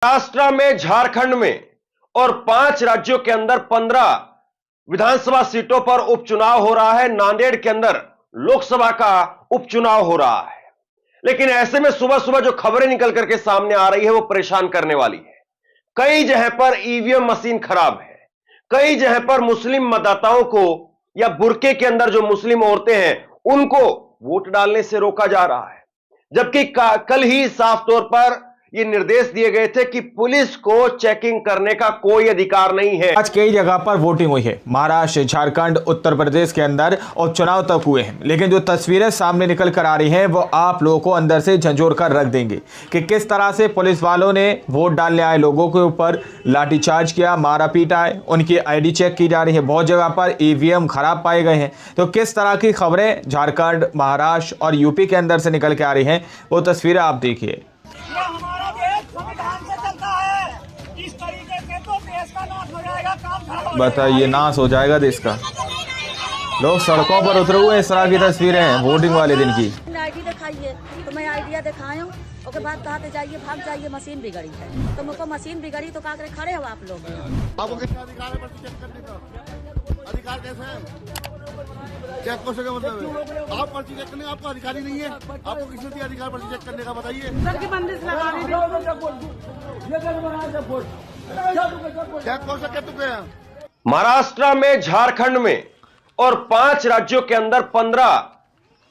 महाराष्ट्र में, झारखंड में और 5 राज्यों के अंदर 15 विधानसभा सीटों पर उपचुनाव हो रहा है। नांदेड़ के अंदर लोकसभा का उपचुनाव हो रहा है। लेकिन ऐसे में सुबह सुबह जो खबरें निकल करके सामने आ रही है वो परेशान करने वाली है। कई जगह पर ईवीएम मशीन खराब है, कई जगह पर मुस्लिम मतदाताओं को या बुरके के अंदर जो मुस्लिम औरतें हैं उनको वोट डालने से रोका जा रहा है। जबकि कल ही साफ तौर पर ये निर्देश दिए गए थे कि पुलिस को चेकिंग करने का कोई अधिकार नहीं है। आज कई जगह पर वोटिंग हुई है। महाराष्ट्र, झारखंड, उत्तर प्रदेश के अंदर और चुनाव तक हुए हैं। लेकिन जो तस्वीरें सामने निकल कर आ रही हैं वो आप लोगों को अंदर से झंझोर कर रख देंगे कि किस तरह से पुलिस वालों ने वोट डालने आए लोगों के ऊपर लाठीचार्ज किया, मारा पीटा है, उनकी आईडी चेक की जा रही है। बहुत जगह पर ईवीएम खराब पाए गए हैं। तो किस तरह की खबरें झारखंड, महाराष्ट्र और यूपी के अंदर से निकल के आ रही हैं वो तस्वीरें आप देखिए। हमारा देश संविधान से चलता है। इस तरीके से तो देश का नाश हो जाएगा, काम खराब। बताइए, नाश हो जाएगा देश का। लोग सड़कों पर उतरे हुए, इस तरह की तस्वीरें हैं वोटिंग वाले दिन की। आईडी दिखाइए तो मैं आइडिया दिखाया हूँ। उसके बाद कहा जाइए, भाग जाइए, मशीन बिगड़ी है। तो मुझको मशीन बिगड़ी तो काकरे खड़े हो आप लोग। आपको कितना अधिकार है पर्ची चेक करने का? अधिकार कैसे है? चेक को सके मतलब है। आप पर्ची चेक करने का आपका अधिकारी नहीं है। आपको किसने दिया अधिकार पर्ची चेक करने का, बताइए। चेक को सके तो क्या? महाराष्ट्र में, झारखंड में और 5 राज्यों के अंदर 15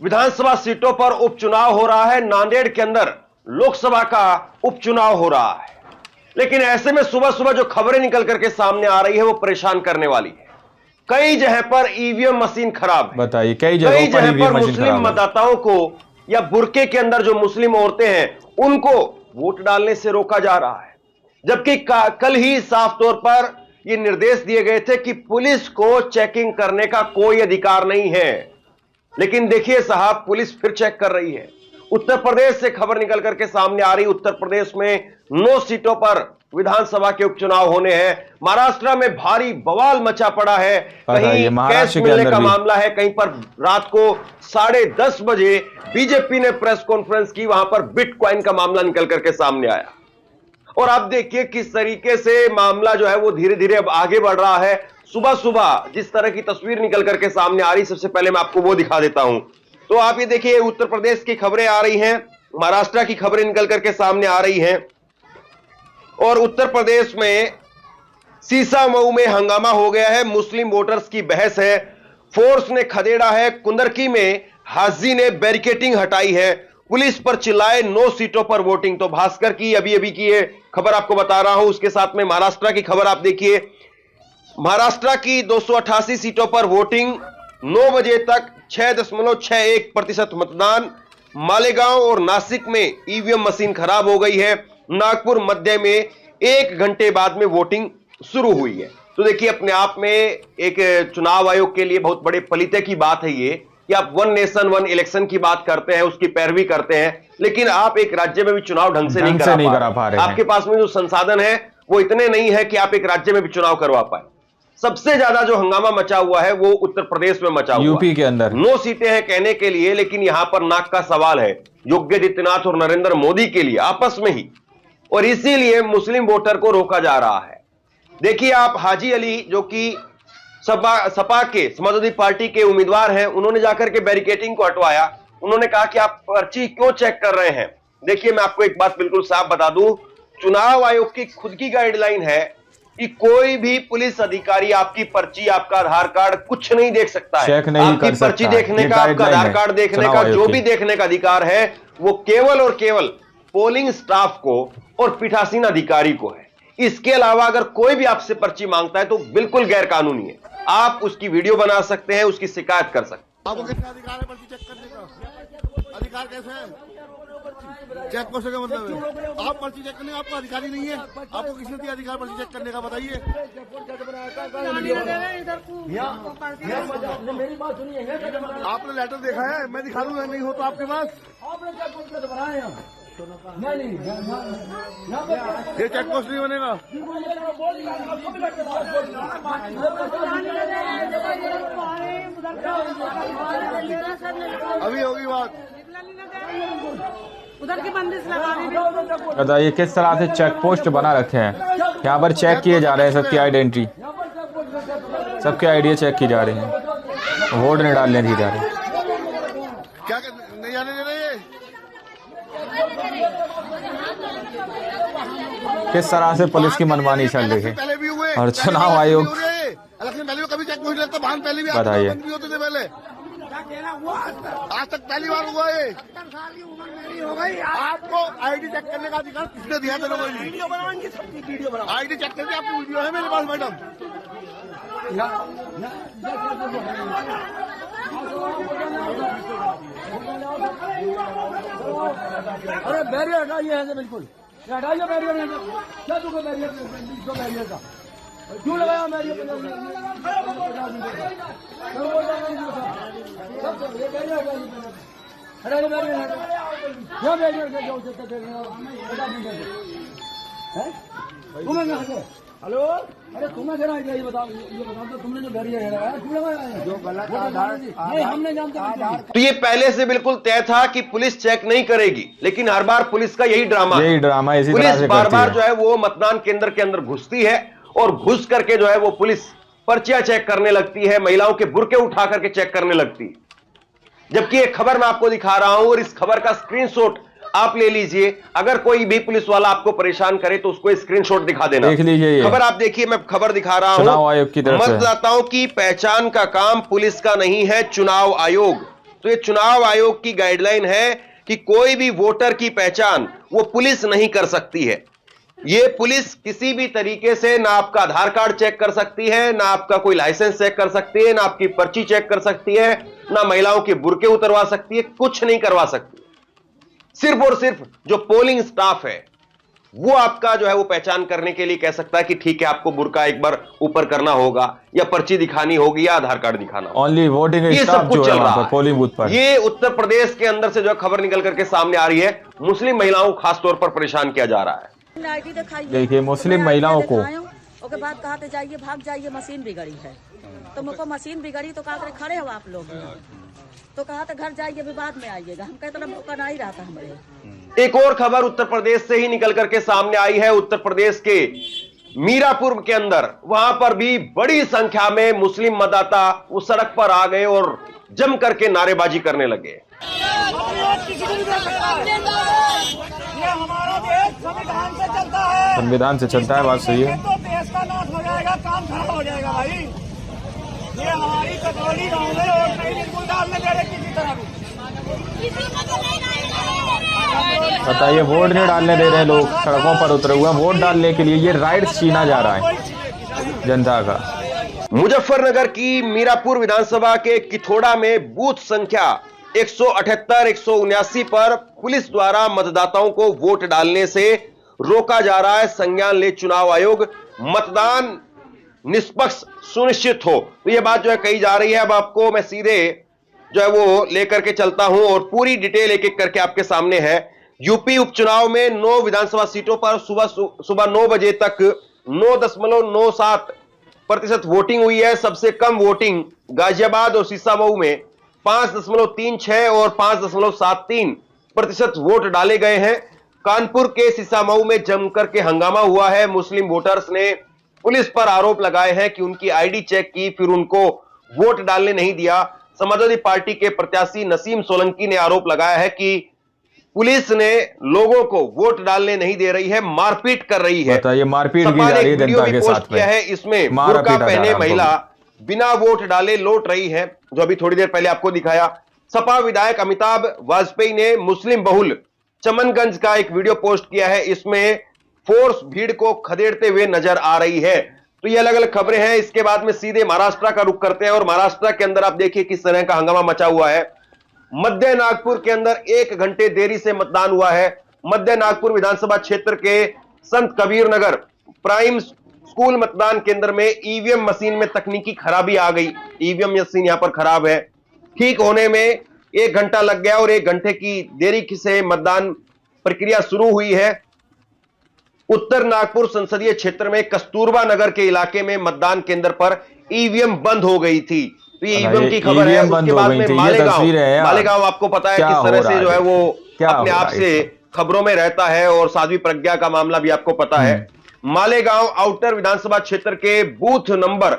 विधानसभा सीटों पर उपचुनाव हो रहा है। नांदेड़ के अंदर लोकसभा का उपचुनाव हो रहा है। लेकिन ऐसे में सुबह सुबह जो खबरें निकल करके सामने आ रही है वो परेशान करने वाली है। कई जगह पर ईवीएम मशीन खराब है। बताइए, कई जगह पर मुस्लिम मतदाताओं को या बुरके के अंदर जो मुस्लिम औरतें हैं उनको वोट डालने से रोका जा रहा है। जबकि कल ही साफ तौर पर ये निर्देश दिए गए थे कि पुलिस को चेकिंग करने का कोई अधिकार नहीं है। लेकिन देखिए साहब, पुलिस फिर चेक कर रही है। उत्तर प्रदेश से खबर निकल करके सामने आ रही, उत्तर प्रदेश में 9 सीटों पर विधानसभा के उपचुनाव होने हैं। महाराष्ट्र में भारी बवाल मचा पड़ा है। कहीं कैश मिलने का मामला है, कहीं पर रात को 10:30 बजे बीजेपी ने प्रेस कॉन्फ्रेंस की, वहां पर बिटकॉइन का मामला निकल करके सामने आया। और अब देखिए किस तरीके से मामला जो है वो धीरे धीरे अब आगे बढ़ रहा है। सुबह सुबह जिस तरह की तस्वीर निकल करके सामने आ रही, सबसे पहले मैं आपको वो दिखा देता हूं। तो आप ये देखिए, उत्तर प्रदेश की खबरें आ रही हैं, महाराष्ट्र की खबरें निकल करके सामने आ रही हैं। और उत्तर प्रदेश में सीसामऊ में हंगामा हो गया है, मुस्लिम वोटर्स की बहस है, फोर्स ने खदेड़ा है। कुंदरकी में हाजी ने बैरिकेडिंग हटाई है, पुलिस पर चिल्लाए 9 सीटों पर वोटिंग। तो भास्कर की अभी की ये खबर आपको बता रहा हूं। उसके साथ में महाराष्ट्र की खबर आप देखिए। महाराष्ट्र की 288 सीटों पर वोटिंग, 9 बजे तक 6.61% मतदान। मालेगांव और नासिक में ईवीएम मशीन खराब हो गई है। नागपुर मध्य में 1 घंटे बाद में वोटिंग शुरू हुई है। तो देखिए, अपने आप में एक चुनाव आयोग के लिए बहुत बड़े पलीते की बात है ये कि आप 1 नेशन 1 इलेक्शन की बात करते हैं, उसकी पैरवी करते हैं, लेकिन आप एक राज्य में भी चुनाव ढंग से नहीं करा पा रहे हैं। आपके पास में जो संसाधन है वो इतने नहीं है कि आप एक राज्य में भी चुनाव करवा पाए। सबसे ज्यादा जो हंगामा मचा हुआ है वो उत्तर प्रदेश में मचा हुआ है। यूपी के अंदर 9 सीटें हैं कहने के लिए, लेकिन यहां पर नाक का सवाल है योगी आदित्यनाथ और नरेंद्र मोदी के लिए आपस में ही, और इसीलिए मुस्लिम वोटर को रोका जा रहा है। देखिए आप, हाजी अली जो कि सपा के समाजवादी पार्टी के उम्मीदवार हैं, उन्होंने जाकर के बैरिकेडिंग को हटवाया। उन्होंने कहा कि आप पर्ची क्यों चेक कर रहे हैं। देखिए, मैं आपको एक बात बिल्कुल साफ बता दूं, चुनाव आयोग की खुद की गाइडलाइन है कि कोई भी पुलिस अधिकारी आपकी पर्ची, आपका आधार कार्ड कुछ नहीं देख सकता है। चेक नहीं आपकी कर सकता। पर्ची देखने का, आपका आधार कार्ड देखने का, जो भी देखने का अधिकार है वो केवल और केवल पोलिंग स्टाफ को और पीठासीन अधिकारी को है। इसके अलावा अगर कोई भी आपसे पर्ची मांगता है तो बिल्कुल गैर कानूनी है। आप उसकी वीडियो बना सकते हैं, उसकी शिकायत कर सकते हैं। आपको कितना अधिकार है पर्ची चेक करने का? अधिकार कैसे है? चेक को सके मतलब है। आप पर्ची चेक करने का आपका अधिकारी नहीं है। आपको किसने दिया अधिकार पर्ची चेक करने का, बताइए। आपने लेटर देखा है? मैं दिखा दूंगा, नहीं हो तो आपके पास ये चेक पोस्ट नहीं बनेगा। अभी होगी बात। उधर की बंदिश लगा दी। बताइए किस तरह से चेक पोस्ट बना रखे हैं, यहाँ पर चेक किए जा रहे हैं सबकी आइडेंटिटी, सबके आइडिया चेक की जा रही हैं, वोट नहीं डालने दी जा रही। क्या नहीं आने दे रहे? किस तरह से पुलिस की मनमानी चल रही है पहले भी हुए और चुनाव आयोग इलेक्शन पहले भी कभी चेक पोस्ट लगता, वाहन पहले भी बताइए। बंद भी होते थे पहले, आज तक पहली बार हुआ है। आपको आईडी चेक करने का अधिकार किसने दिया था? वीडियो बनाएंगे, सबकी वीडियो बनाओ, आईडी चेक करके आपकी वीडियो है मेरे पास मैडम। अरे बैरियर हटाइए ऐसे बिल्कुल, हटाइए बैरियर, क्या तुमको बैरियर का क्यों लगाया बैरियर? हेलो, अरे तुम्हें जरा ये बताओ तो तुमने जो बैरियर लगाया क्यों लगाया? जो गलत आधार नहीं हमने जानते। तो ये पहले से बिल्कुल तय था कि पुलिस चेक नहीं करेगी, लेकिन हर बार पुलिस का यही ड्रामा इसी तरह पुलिस से बार बार करती जो है वो मतदान केंद्र के अंदर घुसती है और घुस करके जो है वो पुलिस पर्चियां चेक करने लगती है, महिलाओं के बुर्के उठा करके चेक करने लगती है। जबकि एक खबर मैं आपको दिखा रहा हूं और इस खबर का स्क्रीनशॉट आप ले लीजिए। अगर कोई भी पुलिस वाला आपको परेशान करे तो उसको स्क्रीनशॉट दिखा देना। देख लीजिए खबर आप देखिए, मैं खबर दिखा रहा चुनाव हूं। आयोग की तरफ से। मतदाताओं की पहचान का काम पुलिस का नहीं है, चुनाव आयोग। तो ये चुनाव आयोग की गाइडलाइन है कि कोई भी वोटर की पहचान वो पुलिस नहीं कर सकती है। ये पुलिस किसी भी तरीके से ना आपका आधार कार्ड चेक कर सकती है, ना आपका कोई लाइसेंस चेक कर सकती है, ना आपकी पर्ची चेक कर सकती है, ना महिलाओं के बुर्के उतरवा सकती है, कुछ नहीं करवा सकती। सिर्फ और सिर्फ जो पोलिंग स्टाफ है वो आपका जो है वो पहचान करने के लिए कह सकता है कि ठीक है आपको बुर्का एक बार ऊपर करना होगा या पर्ची दिखानी होगी या आधार कार्ड दिखाना होगा। ओनली वोटिंग ये स्टाफ सब कुछ जो चल है वहां रहा पर है। पोलिंग बूथ पर। ये उत्तर प्रदेश के अंदर से जो खबर निकल करके सामने आ रही है, मुस्लिम महिलाओं को खास तौर पर परेशान किया जा रहा है। आईडी दिखाइए, देखिए, मुस्लिम महिलाओं को उसके बाद कहते जाइए भाग जाइए, मशीन बिगड़ी है। तो मुझको मशीन बिगड़ी तो कहा करे खड़े हो आप लोग, तो कहा था घर जाइए विवाद में आइएगा। हम कहते मौका नहीं रहा था हमारे। एक और खबर उत्तर प्रदेश से ही निकल करके सामने आई है। उत्तर प्रदेश के मीरापुर के अंदर वहां पर भी बड़ी संख्या में मुस्लिम मतदाता उस सड़क पर आ गए और जम करके नारेबाजी करने लगे। किसी को नहीं दे सकता। ये हमारा देश संविधान से चलता है, संविधान से चलता है, बात सही है। तो देश का नाश हो जाएगा, काम खराब हो जाएगा भाई। ये हमारी कटौली गाँव में और नहीं बिल्कुल डालने दे रहे किसी तरह भी। बताइए, वोट नहीं डालने दे रहे लोग, सड़कों पर उतरे हुए वोट डालने के लिए। ये राइट्स छीना जा रहा है जनता का। मुजफ्फरनगर की मीरापुर विधानसभा के किथोड़ा में बूथ संख्या 178, 179 पर पुलिस द्वारा मतदाताओं को वोट डालने से रोका जा रहा है। संज्ञान ले चुनाव आयोग, मतदान निष्पक्ष सुनिश्चित हो। तो यह बात जो है कही जा रही है। अब आपको मैं सीधे जो है वो लेकर के चलता हूं और पूरी डिटेल एक एक करके आपके सामने है। यूपी उपचुनाव में 9 विधानसभा सीटों पर सुबह 9 बजे तक 9.97% वोटिंग हुई है। सबसे कम वोटिंग गाजियाबाद और सीसामऊ में 5.36 और 5.73% वोट डाले गए हैं। कानपुर के सीसामऊ में जमकर के हंगामा हुआ है। मुस्लिम वोटर्स ने पुलिस पर आरोप लगाए हैं कि उनकी आईडी चेक की, फिर उनको वोट डालने नहीं दिया। समाजवादी पार्टी के प्रत्याशी नसीम सोलंकी ने आरोप लगाया है कि पुलिस ने लोगों को वोट डालने नहीं दे रही है, मारपीट कर रही है। ये मारपीट की जा रही है जनता के साथ में। है इसमें बुर्का पहने महिला बिना वोट डाले लौट रही है, जो अभी थोड़ी देर पहले आपको दिखाया। सपा विधायक अमिताभ वाजपेयी ने मुस्लिम बहुल चमनगंज का एक वीडियो पोस्ट किया है। इसमें फोर्स भीड़ को खदेड़ते हुए नजर आ रही है। तो ये अलग अलग खबरें हैं। इसके बाद में सीधे महाराष्ट्र का रुख करते हैं और महाराष्ट्र के अंदर आप देखिए किस तरह का हंगामा मचा हुआ है। मध्य नागपुर के अंदर 1 घंटे देरी से मतदान हुआ है। मध्य नागपुर विधानसभा क्षेत्र के संत कबीर नगर प्राइम स्कूल मतदान केंद्र में ईवीएम मशीन में तकनीकी खराबी आ गई। ईवीएम मशीन यहां पर खराब है, ठीक होने में 1 घंटा लग गया और 1 घंटे की देरी से मतदान प्रक्रिया शुरू हुई है। उत्तर नागपुर संसदीय क्षेत्र में कस्तूरबा नगर के इलाके में मतदान केंद्र पर ईवीएम बंद हो गई थी। तो ये ईवीएम की खबर है। उसके बाद में मालेगांव आपको पता है किस तरह से जो है वो क्या अपने हो आप रहा है से खबरों में रहता है और साध्वी प्रज्ञा का मामला भी आपको पता है। मालेगांव आउटर विधानसभा क्षेत्र के बूथ नंबर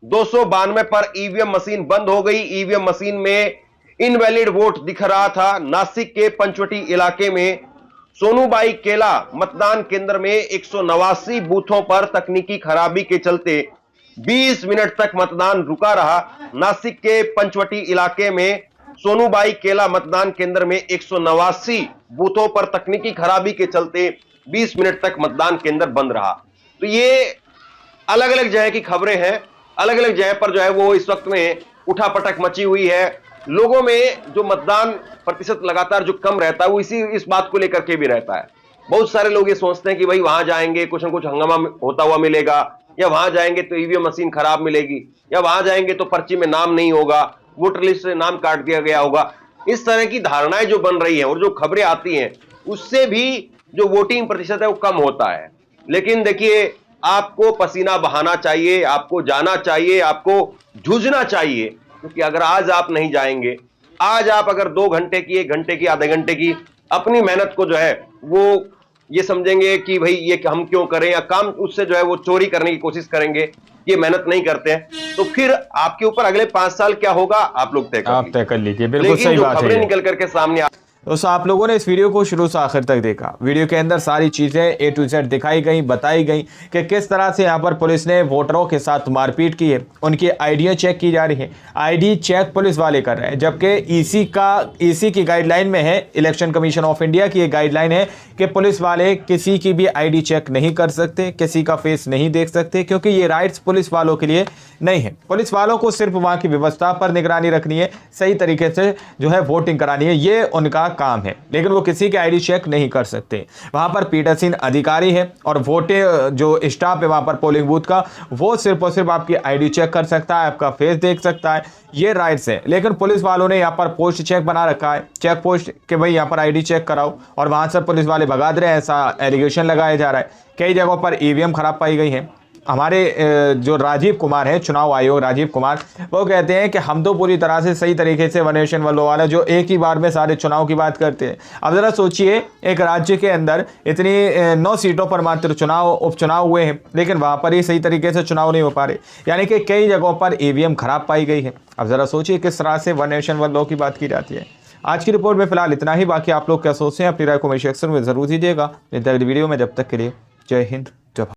292 पर ईवीएम मशीन बंद हो गई। ईवीएम मशीन में इनवैलिड वोट दिख रहा था। नासिक के पंचवटी इलाके में सोनूबाई केला मतदान केंद्र में 189 बूथों पर तकनीकी खराबी के चलते 20 मिनट तक मतदान रुका रहा। नासिक के पंचवटी इलाके में सोनूबाई केला मतदान केंद्र में 189 बूथों पर तकनीकी खराबी के चलते 20 मिनट तक मतदान केंद्र बंद रहा। तो ये अलग अलग जगह की खबरें हैं। अलग अलग जगह पर जो है वो इस वक्त में उठापटक मची हुई है। लोगों में जो मतदान प्रतिशत लगातार जो कम रहता है वो इस बात को लेकर के भी रहता है। बहुत सारे लोग ये सोचते हैं कि भाई वहां जाएंगे कुछ ना कुछ हंगामा होता हुआ मिलेगा, या वहां जाएंगे तो ईवीएम मशीन खराब मिलेगी, या वहां जाएंगे तो पर्ची में नाम नहीं होगा, वोटर लिस्ट से नाम काट दिया गया होगा। इस तरह की धारणाएं जो बन रही हैं और जो खबरें आती हैं उससे भी जो वोटिंग प्रतिशत है वो कम होता है। लेकिन देखिए, आपको पसीना बहाना चाहिए, आपको जाना चाहिए, आपको जूझना चाहिए। क्योंकि अगर आज आप नहीं जाएंगे, आज आप अगर 2 घंटे की, 1 घंटे की, आधे घंटे की अपनी मेहनत को जो है वो ये समझेंगे कि भाई ये हम क्यों करें, या काम उससे जो है वो चोरी करने की कोशिश करेंगे, ये मेहनत नहीं करते हैं, तो फिर आपके ऊपर अगले 5 साल क्या होगा आप लोग तय कर लीजिए। बिल्कुल सही जो बात खबरें है। निकल करके सामने दोस्तों, आप लोगों ने इस वीडियो को शुरू से आखिर तक देखा। वीडियो के अंदर सारी चीज़ें A to Z दिखाई गई, बताई गई कि किस तरह से यहाँ पर पुलिस ने वोटरों के साथ मारपीट की है, उनकी आईडियाँ चेक की जा रही है। आईडी चेक पुलिस वाले कर रहे हैं, जबकि ईसी की गाइडलाइन में है, इलेक्शन कमीशन ऑफ इंडिया की एक गाइडलाइन है कि पुलिस वाले किसी की भी आईडी चेक नहीं कर सकते, किसी का फेस नहीं देख सकते, क्योंकि ये राइट्स पुलिस वालों के लिए नहीं है। पुलिस वालों को सिर्फ वहाँ की व्यवस्था पर निगरानी रखनी है, सही तरीके से जो है वोटिंग करानी है, ये उनका काम है। लेकिन वो किसी की आईडी चेक नहीं कर सकते। वहां पर पीठासीन अधिकारी है और वोटे जो स्टाफ है वहां पर पोलिंग बूथ का, वो सिर्फ और सिर्फ आपकी आईडी चेक कर सकता है, आपका फेस देख सकता है, ये राइट्स है। लेकिन पुलिस वालों ने यहाँ पर पोस्ट चेक बना रखा है, चेक पोस्ट कि भाई यहाँ पर आईडी चेक कराओ, और वहां से पुलिस वाले भगा दे रहे हैं, ऐसा एलिगेशन लगाया जा रहा है। कई जगहों पर ईवीएम खराब पाई गई है। हमारे जो राजीव कुमार है, चुनाव आयोग राजीव कुमार, वो कहते हैं कि हम तो पूरी तरह से सही तरीके से वन नेशन वन लॉ वाला जो एक ही बार में सारे चुनाव की बात करते हैं। अब ज़रा सोचिए, एक राज्य के अंदर इतनी 9 सीटों पर मात्र उपचुनाव हुए हैं, लेकिन वहाँ पर ही सही तरीके से चुनाव नहीं हो पा रहे, यानी कि कई जगहों पर ईवीएम खराब पाई गई है। अब ज़रा सोचिए किस तरह से वन नेशन वन लॉ की बात की जाती है। आज की रिपोर्ट में फिलहाल इतना ही। बाकी आप लोग क्या सोचते हैं, अपनी राय को कमेंट सेक्शन में ज़रूर दीजिएगा। वीडियो में जब तक के लिए जय हिंद, जय भारत।